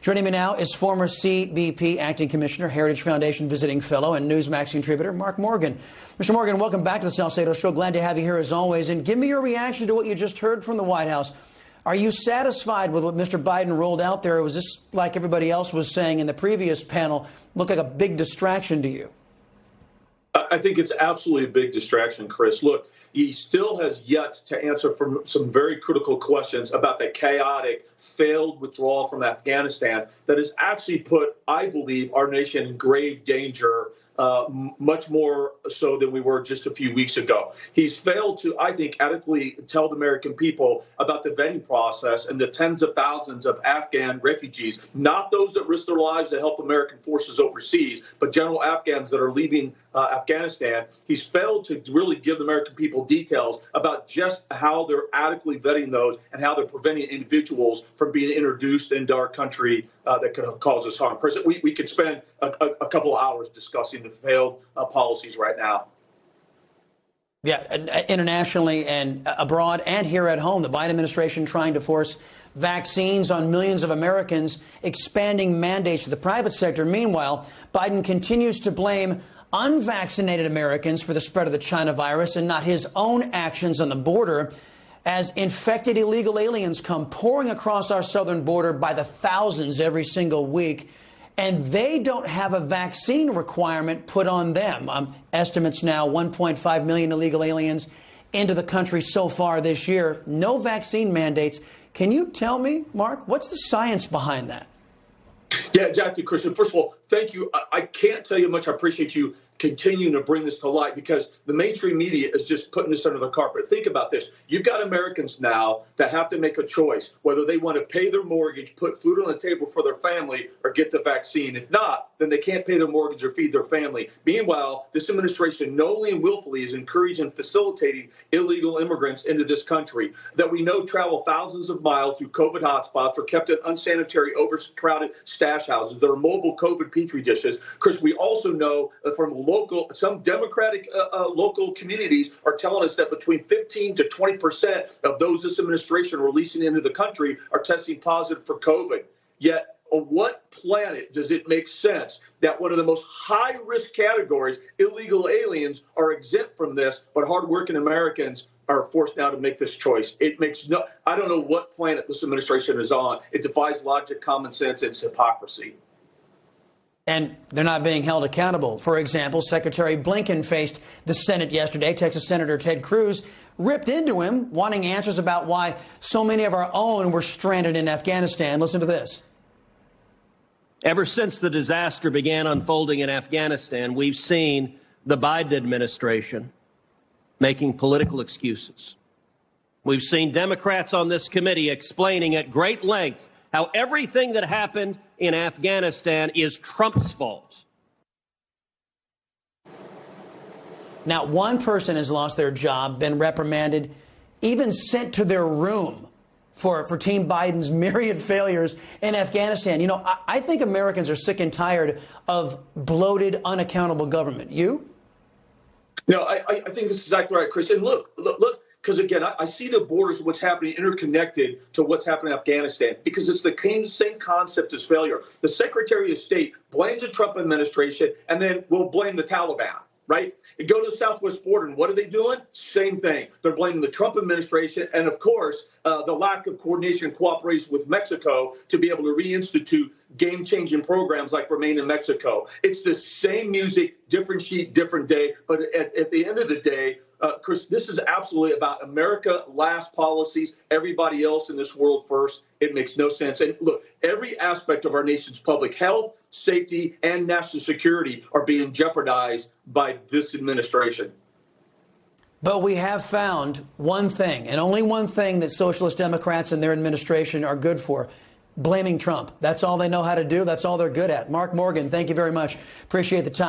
Joining me now is former CBP Acting Commissioner, Heritage Foundation Visiting Fellow, and Newsmax contributor Mark Morgan. Mr. Morgan, welcome back to the Salcedo Show. Glad to have you here as always. And give me your reaction to what you just heard from the White House. Are you satisfied with what Mr. Biden rolled out there? Or was this, like everybody else was saying in the previous panel, look like a big distraction to you? I think it's absolutely a big distraction, Chris. Look, he still has yet to answer from some very critical questions about the chaotic, failed withdrawal from Afghanistan that has actually put, I believe, our nation in grave danger, much more so than we were just a few weeks ago. He's failed to, I think, adequately tell the American people about the vetting process and the tens of thousands of Afghan refugees, not those that risk their lives to help American forces overseas, but general Afghans that are leaving Afghanistan. He's failed to really give the American people details about just how they're adequately vetting those and how they're preventing individuals from being introduced into our country that could cause us harm. President, we could spend a couple of hours discussing the failed policies right now. Yeah, internationally and abroad and here at home, the Biden administration trying to force vaccines on millions of Americans, expanding mandates to the private sector. Meanwhile, Biden continues to blame unvaccinated Americans for the spread of the China virus and not his own actions on the border, as infected illegal aliens come pouring across our southern border by the thousands every single week. And they don't have a vaccine requirement put on them. Estimates now 1.5 million illegal aliens into the country so far this year. No vaccine mandates. Can you tell me, Mark, what's the science behind that? Yeah, exactly, Christian. First of all, thank you. I can't tell you how much I appreciate you continuing to bring this to light, because the mainstream media is just putting this under the carpet. Think about this. You've got Americans now that have to make a choice whether they want to pay their mortgage, put food on the table for their family, or get the vaccine. If not, then they can't pay their mortgage or feed their family. Meanwhile, this administration knowingly and willfully is encouraging and facilitating illegal immigrants into this country that we know travel thousands of miles through COVID hotspots or kept in unsanitary, overcrowded stash houses. There are mobile COVID petri dishes. Chris, we also know from some Democratic local communities are telling us that between 15 to 20% of those this administration releasing into the country are testing positive for COVID. Yet, on what planet does it make sense that one of the most high-risk categories, illegal aliens, are exempt from this, but hardworking Americans are forced now to make this choice? It makes no. I don't know what planet this administration is on. It defies logic, common sense, and hypocrisy. And they're not being held accountable. For example, Secretary Blinken faced the Senate yesterday. Texas Senator Ted Cruz ripped into him, wanting answers about why so many of our own were stranded in Afghanistan. Listen to this. Ever since the disaster began unfolding in Afghanistan, we've seen the Biden administration making political excuses. We've seen Democrats on this committee explaining at great length how everything that happened in Afghanistan is Trump's fault. Now, one person has lost their job, been reprimanded, even sent to their room for Team Biden's myriad failures in Afghanistan. You know, I think Americans are sick and tired of bloated, unaccountable government. You? No, I think this is exactly right, Chris. And look. Because, again, I see the borders of what's happening interconnected to what's happening in Afghanistan, because it's the same concept as failure. The Secretary of State blames the Trump administration and then will blame the Taliban, right? You go to the southwest border, and what are they doing? Same thing. They're blaming the Trump administration and, of course, the lack of coordination and cooperation with Mexico to be able to reinstitute game-changing programs like Remain in Mexico. It's the same music, different sheet, different day. But at the end of the day, Chris, this is absolutely about America last policies, everybody else in this world first. It makes no sense. And look, every aspect of our nation's public health, safety, and national security are being jeopardized by this administration. But we have found one thing, and only one thing, that Socialist Democrats and their administration are good for: blaming Trump. That's all they know how to do. That's all they're good at. Mark Morgan, thank you very much. Appreciate the time.